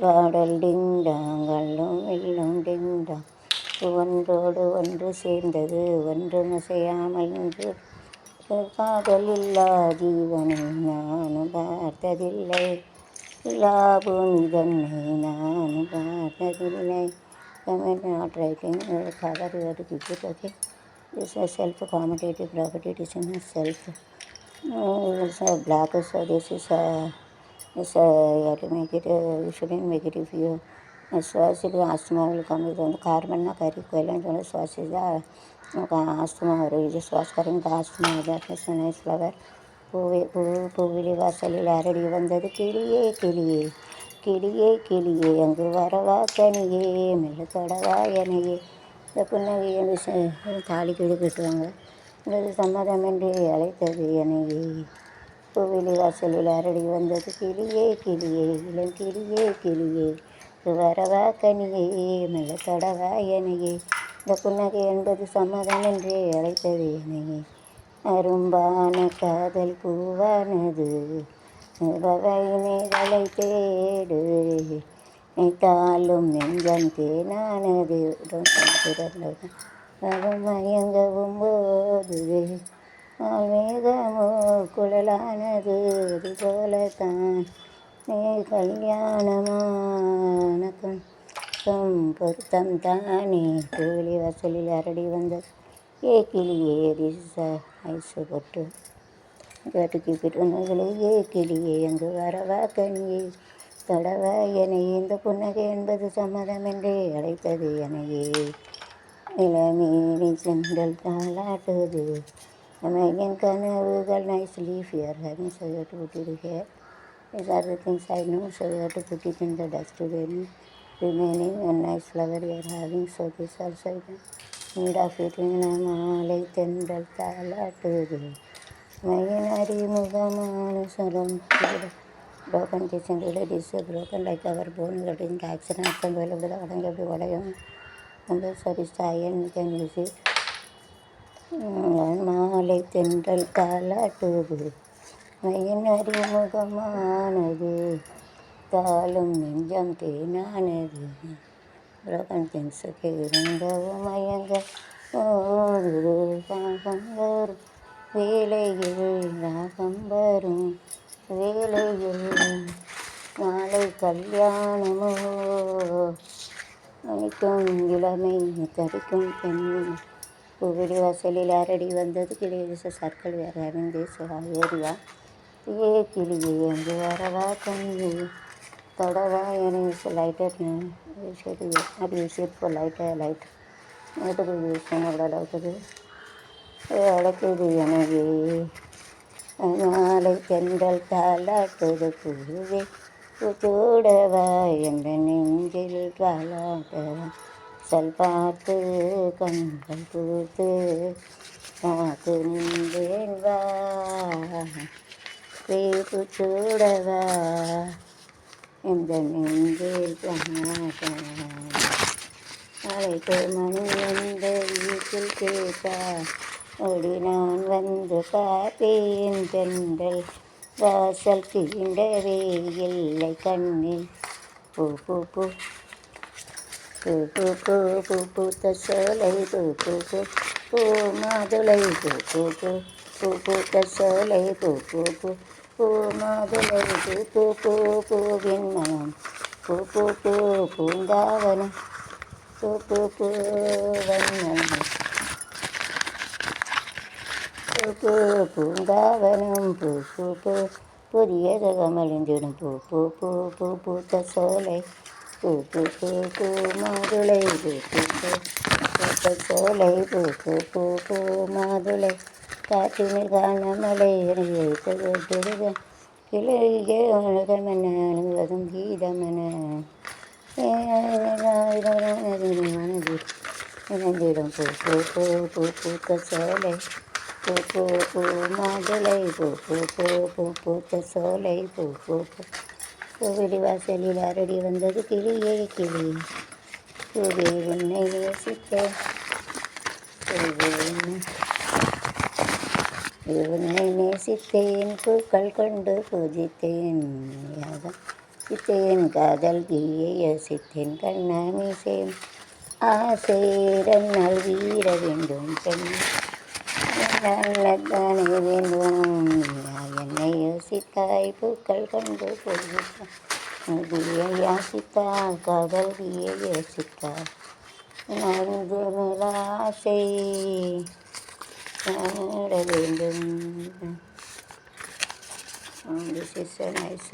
பாடல் டிங்டாங்கல்லும் எல்லும் டிங்டாங் ஒன்றோடு ஒன்று சேர்ந்தது ஒன்றும் அசையாமல் நின்று காதல் இல்லா ஜீவனை நானும் பார்த்ததில்லை இல்லாபூமி தன்னை நானும் பார்த்ததில்லை. Not writing cover you have to keep it. Okay, this is self accommodative property. It is in self. It's a black, so this is a you have to make it. You shouldn't make it if you சுவாசிக்கு asthma இருக்கும். இது வந்து கார்பன்னா கறி கோயில்னு சொல்லி சுவாசிச்சா asthma வரும். இது சுவாசக்காரங்க asthma that nice flower. பூவிலி வாசலில் அரடி வந்தது கிளியே கிளியே கிளியே கிளியே அங்கு வரவா கனியே மெல்ல தொடவா எனையே. இந்த புன்னகையை தாலி கிழி கட்டுவாங்க. இந்த சம்மதமின்றி அழைத்தது எனையே. பூவிலி வாசலில் அரடி வந்தது கிளியே கிளியே இளம் கிளியே கிளியே வரவா கனியே மெல்ல தொடவா எனையே. இந்த புன்னகை என்பது சம்மதமின்றி அழைத்தது எனையே. அரும்பான காதல் பூவானது வகையினைகளை தேடு தாளும் நெஞ்சம் தேனானது மயங்கவும் போது மேகமோ குழலானது அது போலத்தான் நீ கல்யாணமானக்கும் பொருத்தம் தானே. கோழி வாசலில் அரடி வந்தது ஏ கிளியே ஐசு பொட்டு கேட்டுக்கு பிறந்தவர்களே ஏ கிளியே அங்கு வரவா கனியே தொடவா எனையே. இந்த புன்னகை என்பது சம்மதமென்றே அழைத்தது எனையே. இளமேனி சென்றல் தாளாட்டுது என் கனவுகள் nicely if you are having so you have to put it here. These are the things I know, so you have to put it in the dustbin. Remaining a nice flower you are having, so this also you can need of it. மாலை தென்றல் தாளாட்டுது மையின் அறிமுகமான சரம் broken kitchen related is broken like our bone getting accident and well over the உடங்க எப்படி உடையும். அந்த சரி Zion can use it. மாலை தென்றல் தாளாட்டுது மையின் அறிமுகமானது தாளும் நெஞ்சம் தேனானது broken things இருந்தவும் மயங்க ஓடுது ராகம் வரும் வேலையில் ராகம் வரும் வேலையில் நாளை கல்யாணமோ அனைக்கும் இளமை தரிக்கும் பெண். பூவிடி வாசலில் அரடி வந்தது கிளியே சர்க்கிள் வேறு அறிந்து ஏரியா ஏ கிளியே அங்கு வரவா கண்ணி தொடவா என லைட்டர் அது யூஸ் இட் ஃபார் லைட் அதுக்கு யூஸ் பண்ண கூட அழைக்குது அழைக்குது எனவே. மாலை தென்றல் தாளாட்டுது பூவே பூச்சூடவா என்ற நெஞ்சில் தாளாட்டவா சல்பாத்து கண்கள் பூத்து காத்து நின்றேன் வா பூச்சூடவா என்ற நெஞ்சில் தாளாட்டவா அழைத்து மணி எந்த வீட்டில் கேட்டா ஓடி நான் வந்து பார்த்தேன் தென்றல் வாசல் தீண்டவே இல்லை கண்ணில் பூ பூ பூ பூ பூ பூ பூ பூத்த சோலை பூ பூ பூ பூ மாதுளை பூ பூ பூ பூ பூத்த சோலை பூ பூ பூ பூ மாதுளை பூ பூ பூ பூவின் மனம் பூ பூ பூ பூங்காவனம் பூ பூ பூ வண்ணம் பூ பூங்காவனம் பூ பூ பூ புதிய கமலிந்திடும் பூ பூ பூ பூ பூத்த சோலை பூ பூ பூ பூ மாதுளை பூ பூ பூ பூத்த சோலை பூ பூ பூ பூ மாதுளை காற்றினில் காணமலை வைத்து கிளையே உலகமென அழுவதும் கீதமென இணைந்திடும் பூ பூ பூ பூ பூத்த சோலை பூ பூ பூ மாதுளை பூ பூ பூ பூ பூத்த சோலை பூ பூ பூ. பூவிலி வாசலில் அரடி வந்தது கிளியே கிளியே பூவே உன்னை நேசித்த உன்னை நேசித்தேன் பூக்கள் கொண்டு பூஜித்தேன் யாகம் யோசித்தேன் காதல் தீயை யோசித்தேன் கண்ணாமி சேம் ஆசை ரெண்டல் வீர வேண்டும் பெண் நல்லதானே வேண்டும் என்னை யோசித்தாய் பூக்கள் கண்டு போய்விட்டாய் யாசித்தால் காதல் தீயை யோசித்தாய் நன்று மேலாசை நாட வேண்டும். This is a nice